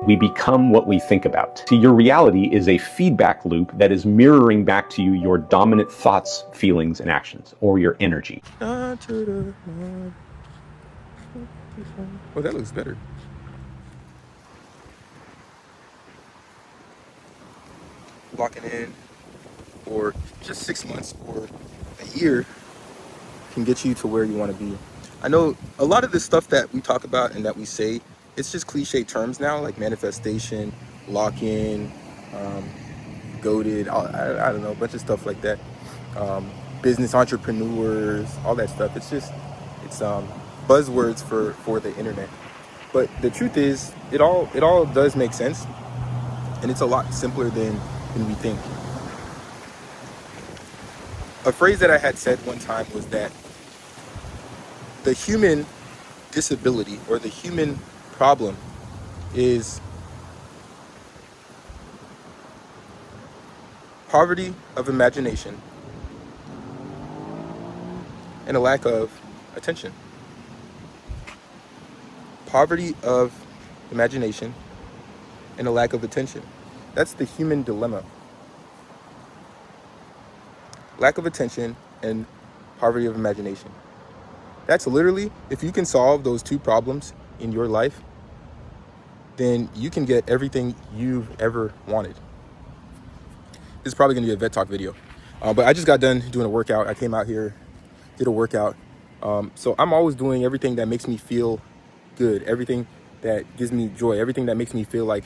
We become what we think about. See, your reality is a feedback loop that is mirroring back to you your dominant thoughts, feelings, and actions, or your energy. Oh, that looks better. Locking in or just 6 months or a year can get you to where you want to be. I know a lot of the stuff that we talk about and that we say, it's just cliche terms now, like manifestation, lock-in, goaded, I don't know, a bunch of stuff like that. Business entrepreneurs, all that stuff. It's buzzwords for the internet. But the truth is, it all does make sense, and it's a lot simpler than we think. A phrase that I had said one time was that the human disability or the human problem is poverty of imagination and a lack of attention. Poverty of imagination and a lack of attention. That's the human dilemma. Lack of attention and poverty of imagination. That's literally, if you can solve those two problems in your life, then you can get everything you've ever wanted. This is probably going to be a vet talk video. But I just got done doing a workout. I came out here, did a workout. So I'm always doing everything that makes me feel good, everything that gives me joy, everything that makes me feel like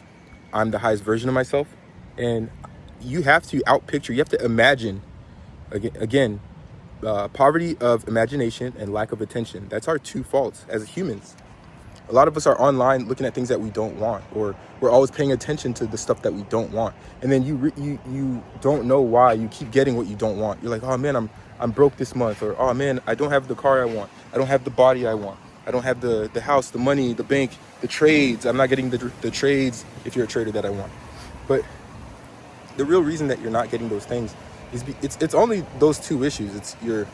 I'm the highest version of myself. And you have to outpicture, you have to imagine, again, poverty of imagination and lack of attention. That's our two faults as humans. A lot of us are online looking at things that we don't want, or we're always paying attention to the stuff that we don't want. And then you don't know why you keep getting what you don't want. You're like, oh man, I'm broke this month, or oh man, I don't have the car I want. I don't have the body I want. I don't have the house, the money, the bank, the trades. I'm not getting the trades if you're a trader that I want. But the real reason that you're not getting those things is it's only those two issues. It's your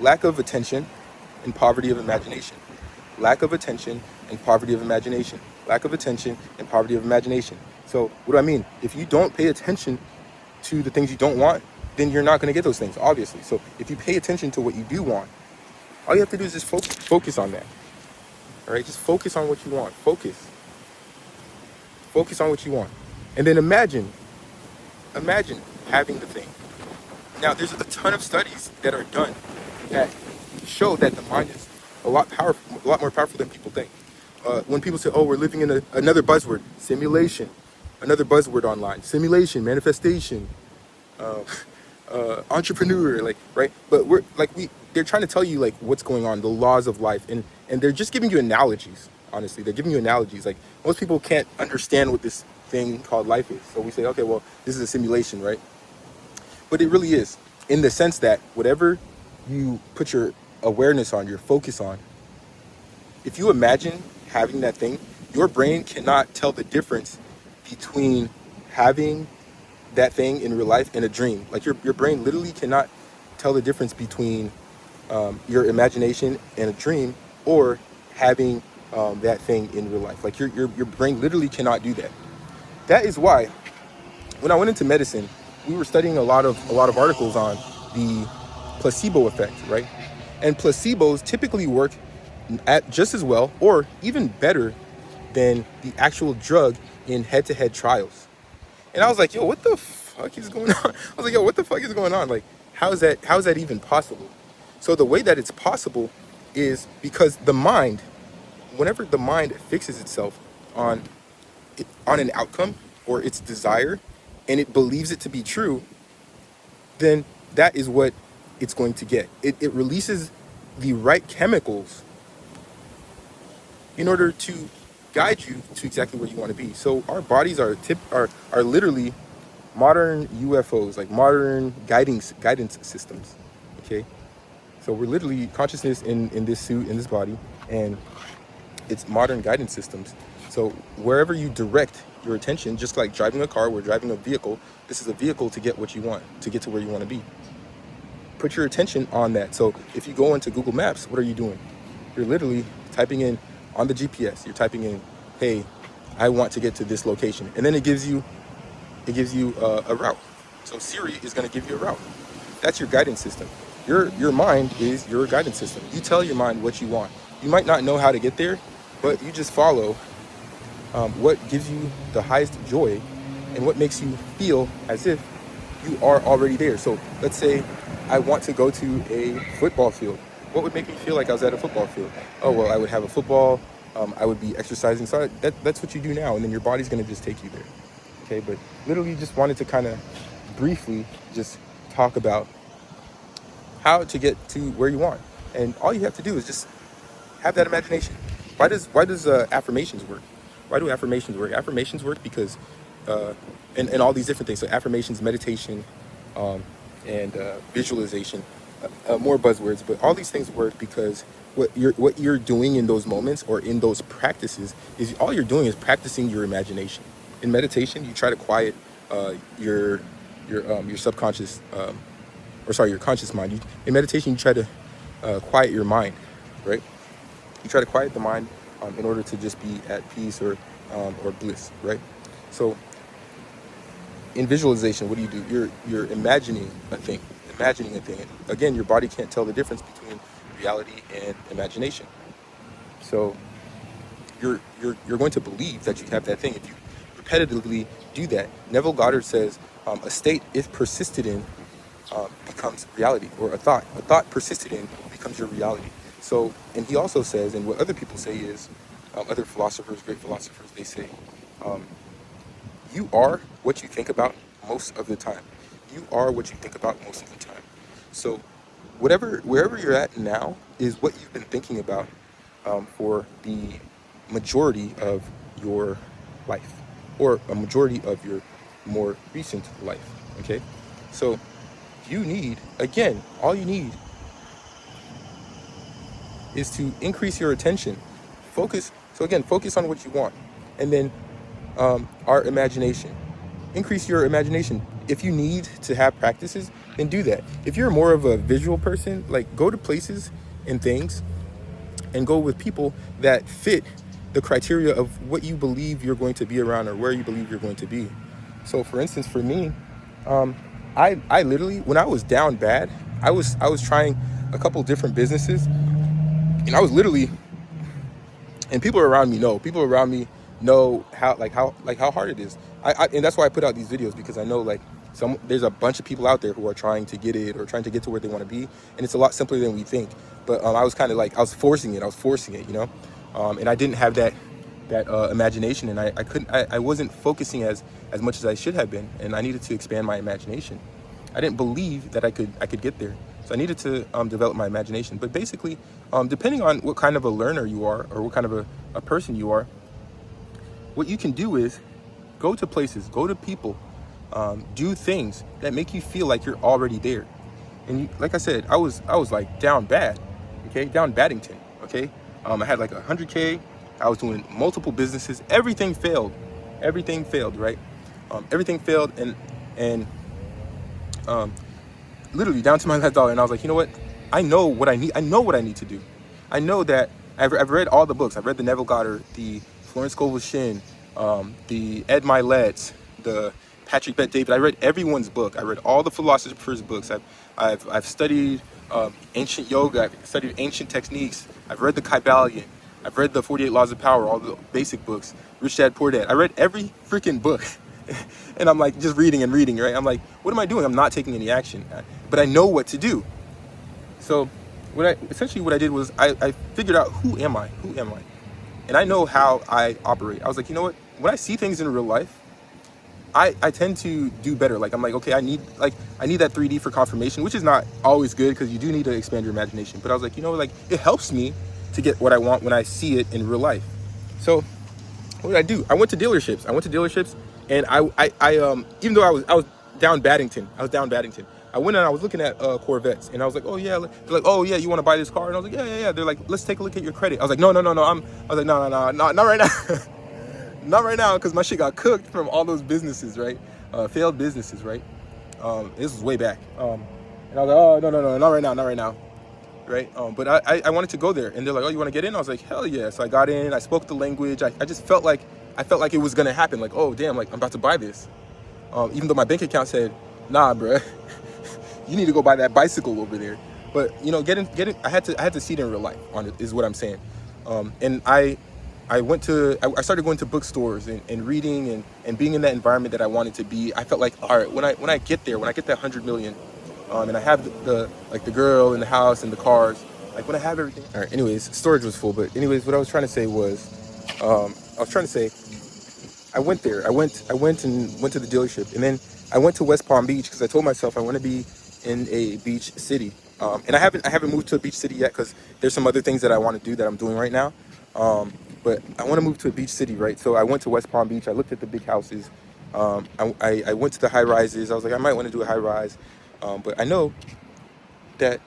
lack of attention and poverty of imagination. Lack of attention and poverty of imagination. Lack of attention and poverty of imagination. So what do I mean? If you don't pay attention to the things you don't want, then you're not going to get those things, obviously. So if you pay attention to what you do want, all you have to do is just focus on that. All right, just focus on what you want. Focus on what you want. And then imagine having the thing. Now, there's a ton of studies that are done that show that the mind is a lot more powerful than people think. When people say, oh, we're living in another buzzword, simulation, another buzzword online, simulation, manifestation, entrepreneur, like, right? But they're trying to tell you like what's going on, the laws of life, and they're just giving you analogies. Honestly, they're giving you analogies. Like, most people can't understand what this thing called life is. So we say, okay, well, this is a simulation, right? But it really is, in the sense that whatever you put your awareness on, your focus on, if you imagine having that thing, your brain cannot tell the difference between having that thing in real life and a dream. Like, your brain literally cannot tell the difference between your imagination and a dream, or having that thing in real life. Like, your brain literally cannot do that. That is why when I went into medicine, we were studying a lot of articles on the placebo effect, right? And placebos typically work at just as well or even better than the actual drug in head-to-head trials. And I was like, yo, what the fuck is going on? I was like, yo, what the fuck is going on? Like, how is that even possible? So the way that it's possible is because the mind, whenever the mind fixes itself on an outcome or its desire, and it believes it to be true, then that is what it's going to get. It releases the right chemicals in order to guide you to exactly where you want to be. So our bodies are literally modern UFOs, like modern guidance systems. Okay, so we're literally consciousness in this suit, in this body, and it's modern guidance systems. So wherever you direct your attention, just like driving a car, we're driving a vehicle. This is a vehicle to get what you want, to get to where you want to be. Put your attention on that. So if you go into Google Maps, what are you doing? You're literally typing in on the GPS. You're typing in, hey, I want to get to this location. And then it gives you a route. So Siri is going to give you a route. That's your guidance system. Your mind is your guidance system. You tell your mind what you want. You might not know how to get there, but you just follow what gives you the highest joy and what makes you feel as if you are already there. So let's say I want to go to a football field. What would make me feel like I was at a football field? Oh, well, I would have a football. I would be exercising. So that's what you do now. And then your body's going to just take you there. Okay, but literally just wanted to kind of briefly just talk about how to get to where you want. And all you have to do is just have that imagination. Why does affirmations work? Why do affirmations work? Affirmations work because and all these different things. So affirmations, meditation, and visualization, more buzzwords, but all these things work because what you're doing in those moments or in those practices is all you're doing is practicing your imagination. In meditation, you try to quiet your subconscious, your conscious mind. In meditation, you try to quiet your mind, right? You try to quiet the mind in order to just be at peace or bliss, right? So in visualization, what do? You're imagining a thing. Again, your body can't tell the difference between reality and imagination. So you're going to believe that you have that thing if you repetitively do that. Neville Goddard says a state, if persisted in, becomes reality, or a thought persisted in becomes your reality. So, and he also says, and what other people say is, other philosophers, great philosophers, they say, you are what you think about most of the time. You are what you think about most of the time. So wherever you're at now is what you've been thinking about for the majority of your life, or a majority of your more recent life, okay? So you need, again, all you need is to increase your attention. Focus on what you want. And then our imagination. Increase your imagination. If you need to have practices, then do that. If you're more of a visual person, like go to places and things and go with people that fit the criteria of what you believe you're going to be around or where you believe you're going to be. So for instance, for me, I literally, when I was down bad, I was trying a couple different businesses, and I was literally, and people around me know how hard it is. And that's why I put out these videos, because I know there's a bunch of people out there who are trying to get it or trying to get to where they want to be, and it's a lot simpler than we think. But I was kind of I was forcing it, you know, and I didn't have that imagination, and I wasn't focusing as much as I should have been, and I needed to expand my imagination. I didn't believe that I could get there, so I needed to develop my imagination. But basically, depending on what kind of a learner you are or what kind of a person you are, what you can do is go to places, go to people, do things that make you feel like you're already there. And like I said, I was like down bad, okay, down Baddington, okay. I had like 100K. I was doing multiple businesses. Everything failed, right? Everything failed, and literally down to my last dollar. And I was like, you know what? I know what I need to do. I know that I've read all the books. I've read the Neville Goddard, the Florence Scovel-Shinn, the Ed Milet's, the Patrick Bet-David. I read everyone's book. I read all the philosophers' books. I've studied ancient yoga. I've studied ancient techniques. I've read the Kybalion. I've read the 48 Laws of Power, all the basic books. Rich Dad, Poor Dad. I read every freaking book. And I'm like just reading, right? I'm like, what am I doing? I'm not taking any action. But I know what to do. So what I did was I figured out who am I? And I know how I operate. I was like, you know what? When I see things in real life, I tend to do better. Like I'm like, okay, I need that 3D for confirmation, which is not always good because you do need to expand your imagination. But I was like, you know, like it helps me to get what I want when I see it in real life. So what did I do? I went to dealerships, and I even though I was down Baddington, I went and I was looking at Corvettes, and I was like, oh yeah. They're like, oh yeah, you want to buy this car? And I was like, yeah. They're like, let's take a look at your credit. I was like, no. I was like, no, not right now. Not right now, because my shit got cooked from all those businesses, right? Failed businesses, right? This was way back. And I was like, oh no, not right now. Right? But I wanted to go there, and they're like, oh, you want to get in? I was like, hell yeah. So I got in, I spoke the language. I just felt like I felt like it was gonna happen. Like, oh damn, like I'm about to buy this. Even though my bank account said, nah, bruh, you need to go buy that bicycle over there. But you know, I had to see it in real life. On it is what I'm saying. And I started going to bookstores and reading and being in that environment that I wanted to be. I felt like, all right, when I get there, when I get that 100 million, and I have the girl and the house and the cars, like when I have everything. All right. Anyways, storage was full, but anyways, what I was trying to say was, I went there. I went and went to the dealership, and then I went to West Palm Beach because I told myself I want to be in a beach city. And I haven't moved to a beach city yet because there's some other things that I want to do that I'm doing right now. But I want to move to a beach city, right? So I went to West Palm Beach. I looked at the big houses. I went to the high rises. I was like, I might want to do a high rise. But I know that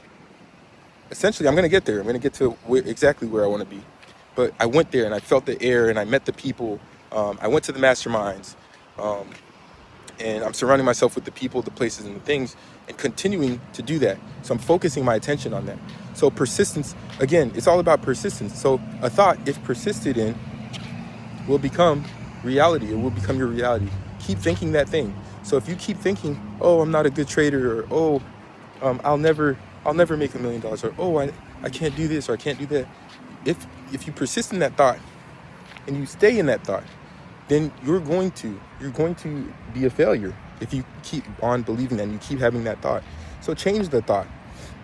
essentially I'm going to get there. I'm going to get to exactly where I want to be. But I went there and I felt the air and I met the people. I went to the masterminds. And I'm surrounding myself with the people, the places, and the things, and continuing to do that. So I'm focusing my attention on that. So persistence, again, it's all about persistence. So a thought, if persisted in, will become reality. It will become your reality. Keep thinking that thing. So if you keep thinking, oh, I'm not a good trader, or oh, I'll never make $1 million, or oh, I can't do this, or I can't do that. If you persist in that thought and you stay in that thought, then you're going to be a failure if you keep on believing that and you keep having that thought. So change the thought.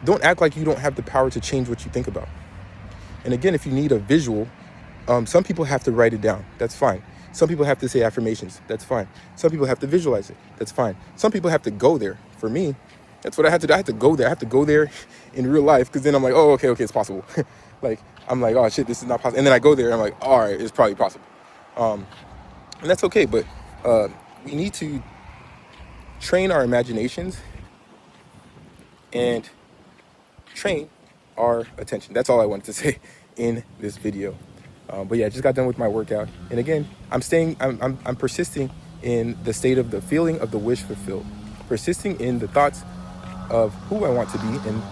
Don't act like you don't have the power to change what you think about. And again, if you need a visual, some people have to write it down. That's fine. Some people have to say affirmations. That's fine. Some people have to visualize it. That's fine. Some people have to go there. For me, that's what I had to do. I had to go there. I have to go there in real life, because then I'm like, oh, okay, it's possible. Like, I'm like, oh shit, this is not possible. And then I go there and I'm like, all right, it's probably possible. And that's okay, but we need to train our imaginations and train our attention. That's all I wanted to say in this video. But yeah, I just got done with my workout. And again, I'm persisting in the state of the feeling of the wish fulfilled, persisting in the thoughts of who I want to be. And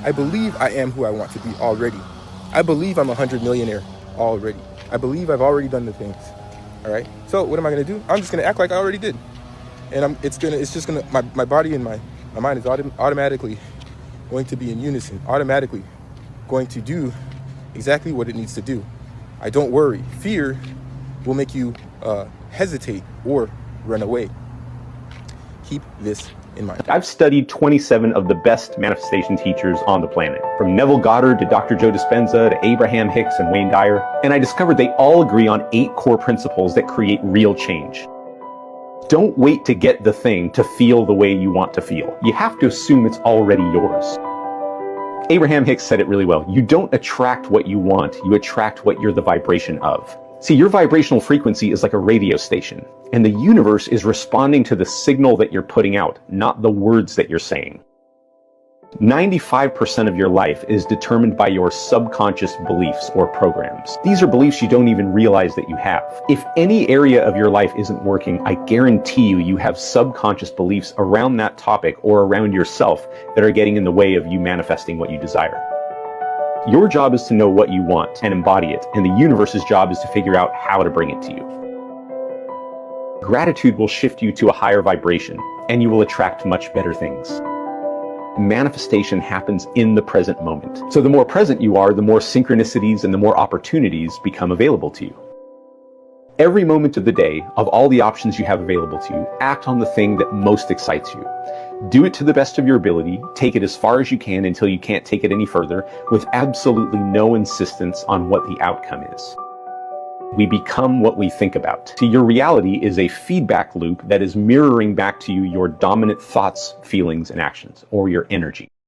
I believe I am who I want to be already. I believe I'm 100 millionaire already. I believe I've already done the things. All right. So what am I going to do? I'm just going to act like I already did. And my body and my mind is automatically going to be in unison, automatically going to do exactly what it needs to do. I don't worry. Fear will make you hesitate or run away. Keep this in mind. I've studied 27 of the best manifestation teachers on the planet, from Neville Goddard to Dr. Joe Dispenza to Abraham Hicks and Wayne Dyer, and I discovered they all agree on 8 core principles that create real change. Don't wait to get the thing to feel the way you want to feel. You have to assume it's already yours. Abraham Hicks said it really well. You don't attract what you want, you attract what you're the vibration of. See, your vibrational frequency is like a radio station, and the universe is responding to the signal that you're putting out, not the words that you're saying. 95% of your life is determined by your subconscious beliefs or programs. These are beliefs you don't even realize that you have. If any area of your life isn't working, I guarantee you have subconscious beliefs around that topic or around yourself that are getting in the way of you manifesting what you desire. Your job is to know what you want and embody it, and the universe's job is to figure out how to bring it to you. Gratitude will shift you to a higher vibration, and you will attract much better things. Manifestation happens in the present moment. So the more present you are, the more synchronicities and the more opportunities become available to you. Every moment of the day, of all the options you have available to you, act on the thing that most excites you. Do it to the best of your ability, take it as far as you can until you can't take it any further, with absolutely no insistence on what the outcome is. We become what we think about. See, your reality is a feedback loop that is mirroring back to you your dominant thoughts, feelings, and actions, or your energy.